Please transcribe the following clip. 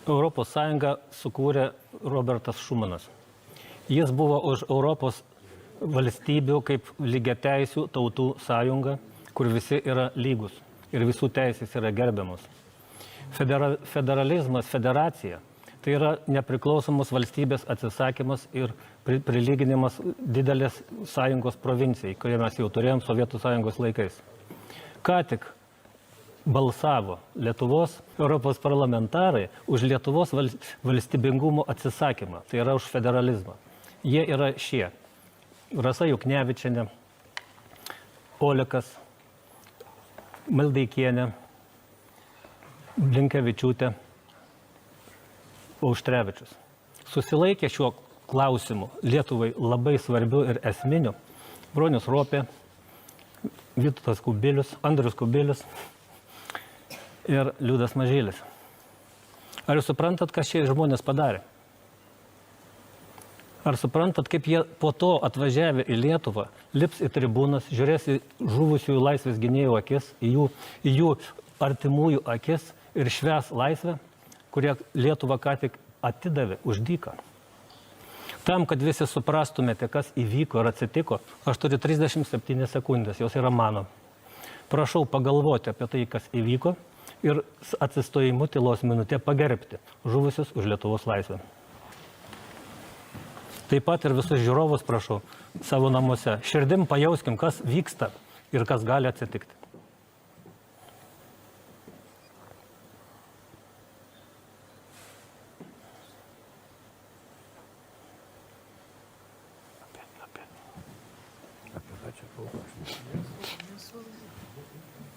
Europos Sąjungą sukūrė Robertas Šumanas. Jis buvo už Europos valstybių kaip lygiateisių tautų sąjunga, kur visi yra lygus ir visų teisės yra gerbiamos. Federalizmas, federacija, tai yra nepriklausomos valstybės atsisakymas ir prilyginimas didelės sąjungos provincijai, kurie mes jau turėjom Sovietų sąjungos laikais. Ką tik balsavo Lietuvos Europos parlamentarai už Lietuvos valstybingumo atsisakymą, tai yra už federalizmą. Jie yra šie: Rasa Juknevičienė, Olekas, Maldeikienė, Blinkevičiūtė, Auštrevičius. Susilaikė šiuo klausimu Lietuvai labai svarbių ir esminių Bronius Ropė, Vytautas Kubilius, Andrius Kubilius ir Liudas Mažylis. Ar jūs suprantat, kas šie žmonės padarė? Ar suprantat, kaip jie po to atvažiavę į Lietuvą, lips į tribūnas, žiūrės į žuvusiųjų laisvės gynėjų akis, į jų artimųjų akis ir švęs laisvę, kurie Lietuvą ką tik atidavė už dyką? Tam, kad visi suprastumėte, kas įvyko ir atsitiko, aš turiu 37 sekundės, jos yra mano. Prašau pagalvoti apie tai, kas įvyko ir atsistojimu tylos minutė pagerbti žuvusius už Lietuvos laisvę. Taip pat ir visus žiūrovus prašau savo namuose. Širdim pajauskim, kas vyksta ir kas gali atsitikti.